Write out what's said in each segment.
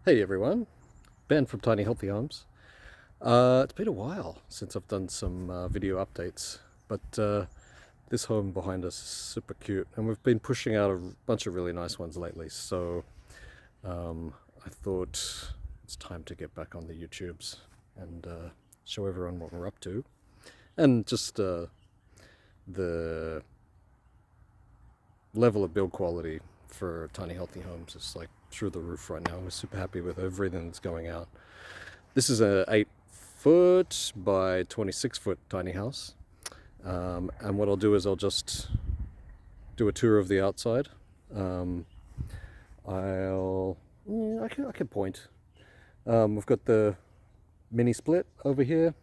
Hey everyone, Ben from Tiny Healthy Homes. It's been a while since I've done some video updates, but this home behind us is super cute, and we've been pushing out a bunch of really nice ones lately, so I thought it's time to get back on the YouTubes and show everyone what we're up to, and just the level of build quality for Tiny Healthy Homes is like through the roof right now. We're super happy with everything that's going out. This is a 8 foot by 26 foot tiny house, and what I'll do is I'll just do a tour of the outside. I can point. We've got the mini split over here.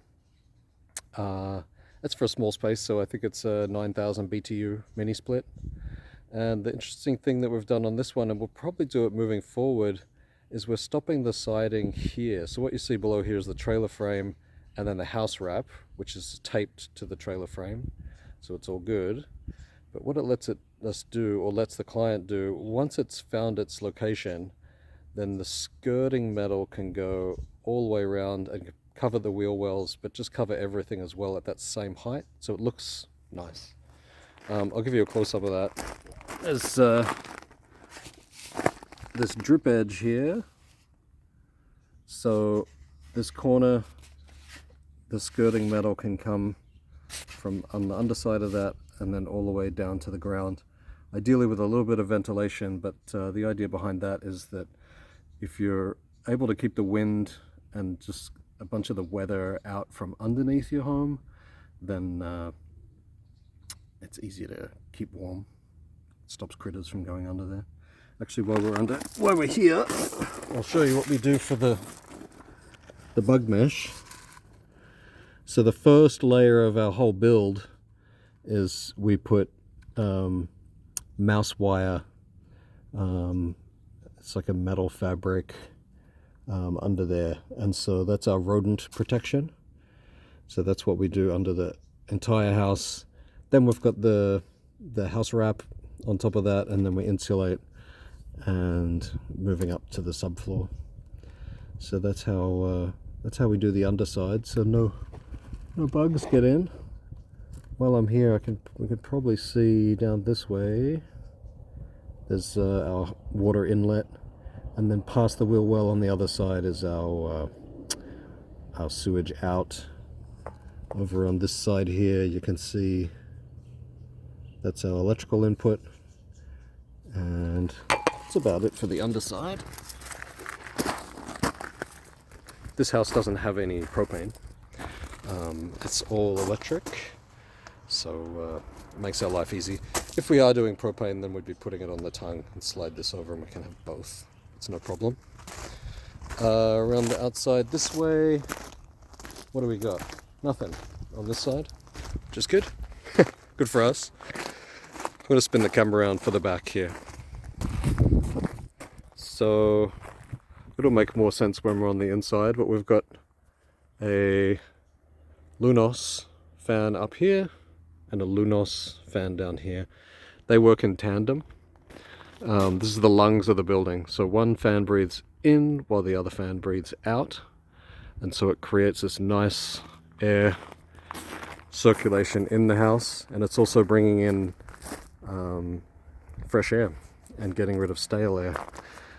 That's for a small space, so I think it's a 9,000 BTU mini split. And the interesting thing that we've done on this one, and we'll probably do it moving forward, is we're stopping the siding here. So what you see below here is the trailer frame and then the house wrap, which is taped to the trailer frame. So it's all good. But what it lets us do, or lets the client do, once it's found its location, then the skirting metal can go all the way around and cover the wheel wells, but just cover everything as well at that same height. So it looks nice. I'll give you a close-up of that. There's this drip edge here, so this corner, the skirting metal can come from on the underside of that and then all the way down to the ground, ideally with a little bit of ventilation. But the idea behind that is that if you're able to keep the wind and just a bunch of the weather out from underneath your home, then it's easier to keep warm. Stops critters from going under there. Actually, while we're here, I'll show you what we do for the bug mesh. So the first layer of our whole build is we put mouse wire. It's like a metal fabric under there, and so that's our rodent protection. So that's what we do under the entire house. Then we've got the house wrap on top of that, and then we insulate and moving up to the subfloor. So that's how we do the underside, so no bugs get in. While I'm here, we can probably see down this way there's our water inlet, and then past the wheel well on the other side is our sewage out. Over on this side here you can see that's our electrical input, and that's about it for the underside. This house doesn't have any propane. It's all electric, so it makes our life easy. If we are doing propane, then we'd be putting it on the tongue and slide this over, and we can have both. It's no problem. Around the outside this way, what do we got? Nothing on this side, which is good. Good for us. I'm going to spin the camera around for the back here. So it'll make more sense when we're on the inside, but we've got a Lunos fan up here and a Lunos fan down here. They work in tandem. This is the lungs of the building. So one fan breathes in while the other fan breathes out. And so it creates this nice air circulation in the house, and it's also bringing in fresh air and getting rid of stale air.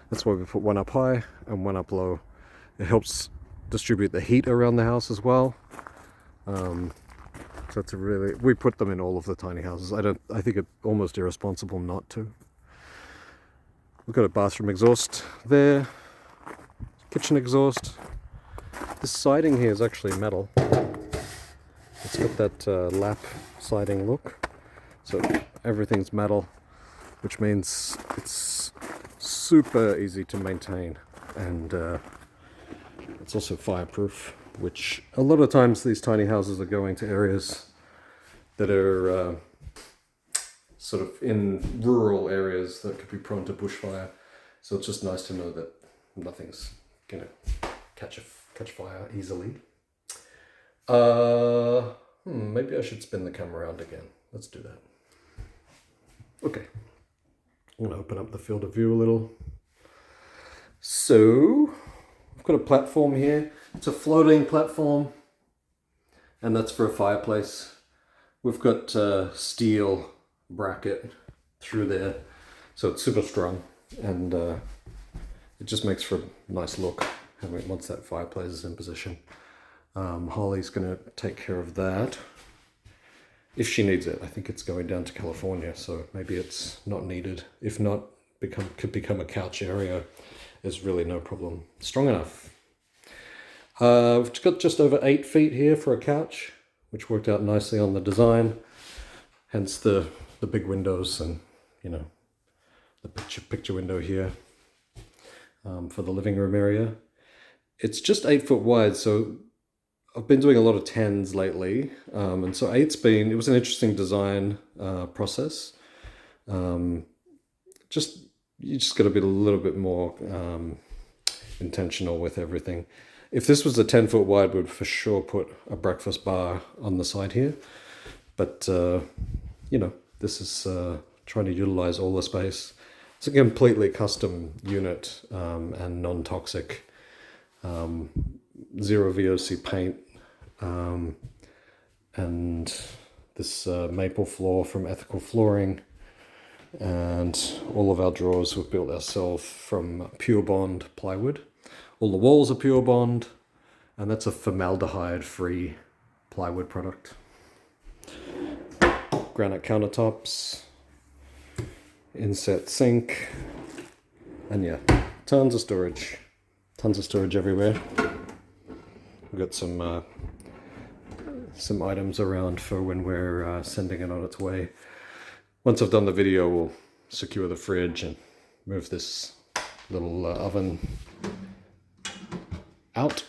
That's why we put one up high and one up low. It helps distribute the heat around the house as well. So it's we put them in all of the tiny houses. I think it's almost irresponsible not to. We've got a bathroom exhaust there, kitchen exhaust. This siding here is actually metal. It's got that lap siding look, so everything's metal, which means it's super easy to maintain, and it's also fireproof, which a lot of times these tiny houses are going to areas that are sort of in rural areas that could be prone to bushfire, so it's just nice to know that nothing's gonna catch fire easily. Maybe I should spin the camera around again. Let's do that. Okay. I'm going to open up the field of view a little. So I've got a platform here. It's a floating platform, and that's for a fireplace. We've got steel bracket through there, so it's super strong, and it just makes for a nice look once that fireplace is in position. Holly's going to take care of that if she needs it. I think it's going down to California, so maybe it's not needed. If not, could become a couch area. Is really no problem. Strong enough. We've got just over 8 feet here for a couch, which worked out nicely on the design. Hence the big windows and, you know, the picture window here for the living room area. It's just 8 foot wide, so I've been doing a lot of 10s lately, and so it was an interesting design process. You just got to be a little bit more intentional with everything. If this was a 10 foot wide, we'd for sure put a breakfast bar on the side here. But, you know, this is trying to utilize all the space. It's a completely custom unit and non-toxic. Zero VOC paint, and this maple floor from Ethical Flooring, and all of our drawers we've built ourselves from Purebond plywood. All the walls are Purebond, and that's a formaldehyde-free plywood product. Granite countertops, inset sink, and yeah, tons of storage. Tons of storage everywhere. We've got some items around for when we're sending it on its way. Once I've done the video, we'll secure the fridge and move this little oven out.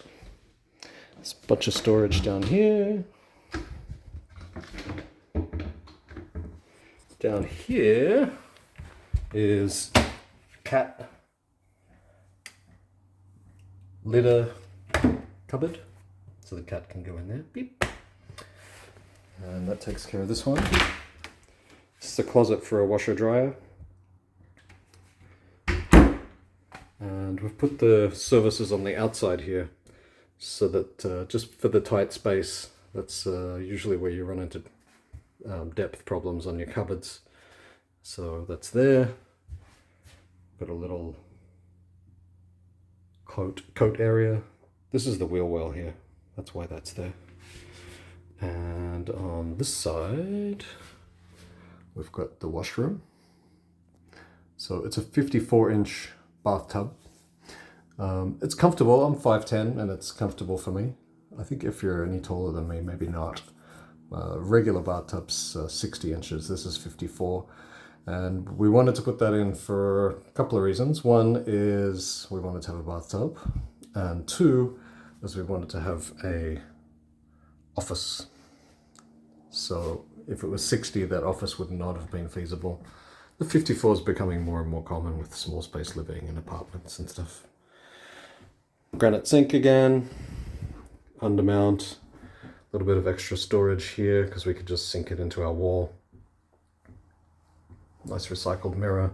There's a bunch of storage down here. Down here is cat litter cupboard, so the cat can go in there. Beep. And that takes care of this one. This is a closet for a washer dryer. And we've put the services on the outside here, so that just for the tight space, that's usually where you run into depth problems on your cupboards. So that's there. Got a little coat area. This is the wheel well here. That's why that's there. And on this side, we've got the washroom. So it's a 54-inch bathtub. It's comfortable. I'm 5'10", and it's comfortable for me. I think if you're any taller than me, maybe not. Regular bathtub's 60 inches. This is 54. And we wanted to put that in for a couple of reasons. One is we wanted to have a bathtub, and two is we wanted to have a office. So if it was 60, that office would not have been feasible. The 54 is becoming more and more common with small space living in apartments and stuff. Granite sink again, undermount, a little bit of extra storage here because we could just sink it into our wall. Nice recycled mirror.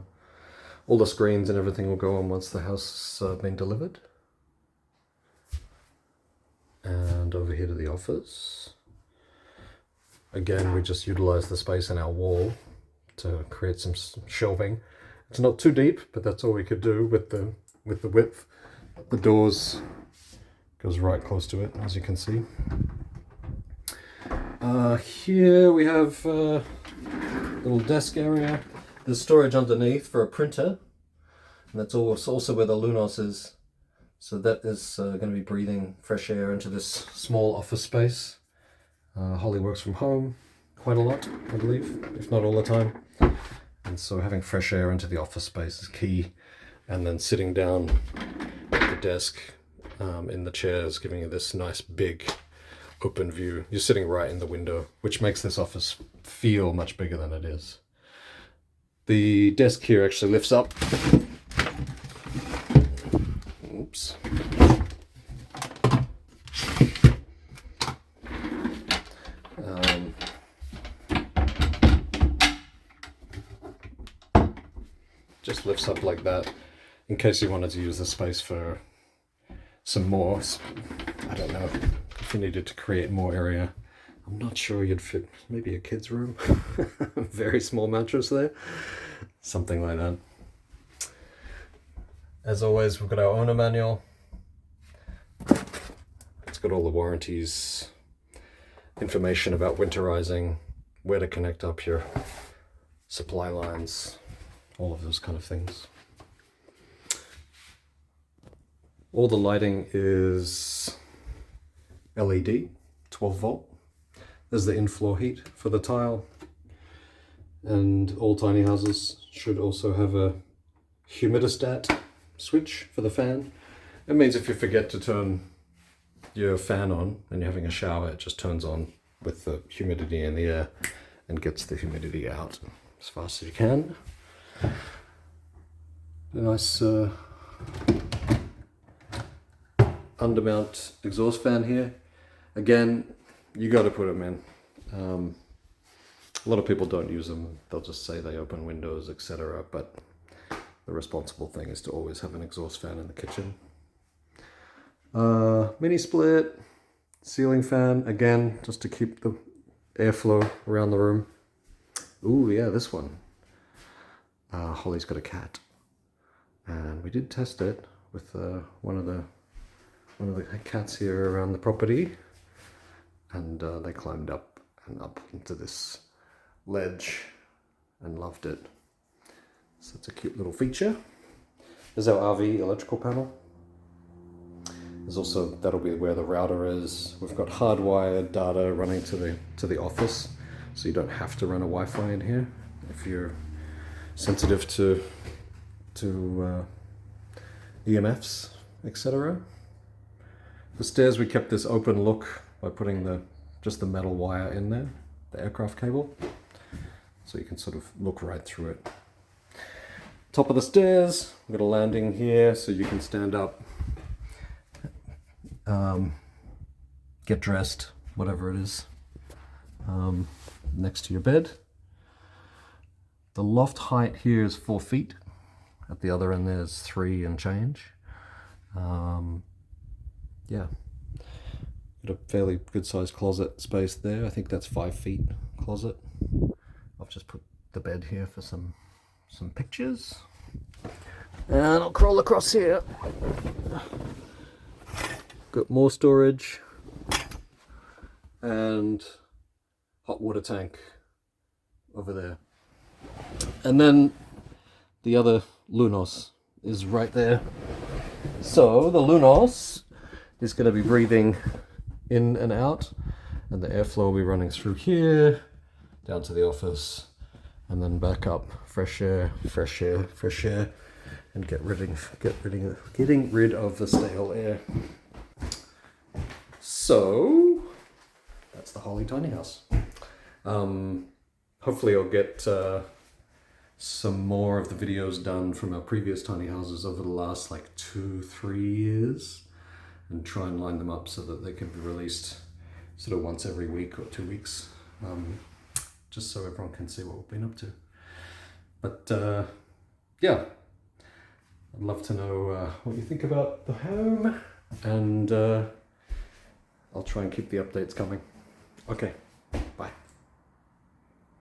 All the screens and everything will go on once the house has been delivered. And over here to the office. Again, we just utilize the space in our wall to create some shelving. It's not too deep, but that's all we could do with the width. The doors goes right close to it, as you can see. Here we have a little desk area. There's storage underneath for a printer, and that's also where the Lunos is. So that is going to be breathing fresh air into this small office space. Holly works from home quite a lot, I believe, if not all the time. And so having fresh air into the office space is key. And then sitting down at the desk in the chairs, giving you this nice big open view. You're sitting right in the window, which makes this office feel much bigger than it is. The desk here actually lifts up. Oops. Just lifts up like that in case you wanted to use the space for some more, I don't know, if you needed to create more area. I'm not sure you'd fit maybe a kid's room. Very small mattress there. Something like that. As always, we've got our owner manual. It's got all the warranties, information about winterizing, where to connect up your supply lines, all of those kind of things. All the lighting is LED, 12 volt. There's the in-floor heat for the tile. And all tiny houses should also have a humidistat switch for the fan. It means if you forget to turn your fan on and you're having a shower, it just turns on with the humidity in the air and gets the humidity out as fast as you can. A nice undermount exhaust fan here. Again, you got to put them in. A lot of people don't use them. They'll just say they open windows, etc. But the responsible thing is to always have an exhaust fan in the kitchen. Mini split, ceiling fan, again, just to keep the airflow around the room. Ooh, yeah, this one. Holly's got a cat, and we did test it with one of the cats here around the property, and they climbed up and up into this ledge and loved it. So it's a cute little feature. There's our RV electrical panel. There's also, that'll be where the router is. We've got hardwired data running to the office, so you don't have to run a Wi-Fi in here if you're sensitive to EMFs, etc. The stairs, we kept this open look by putting just the metal wire in there, the aircraft cable, so you can sort of look right through it. Top of the stairs, we've got a landing here so you can stand up, get dressed, whatever it is, next to your bed. The loft height here is 4 feet. At the other end there's 3 and change. Yeah, got a fairly good sized closet space there. I think that's 5 feet closet. I've just put the bed here for some pictures. And I'll crawl across here. Got more storage and hot water tank over there. And then the other Lunos is right there. So the Lunos is going to be breathing in and out, and the airflow will be running through here, down to the office, and then back up. Fresh air, fresh air, fresh air, and getting rid of the stale air. So that's the Holly tiny house. Hopefully I'll get some more of the videos done from our previous tiny houses over the last like 2-3 years, and try and line them up so that they can be released sort of once every week or 2 weeks, just so everyone can see what we've been up to. But yeah, I'd love to know what you think about the home, and I'll try and keep the updates coming. Okay, bye.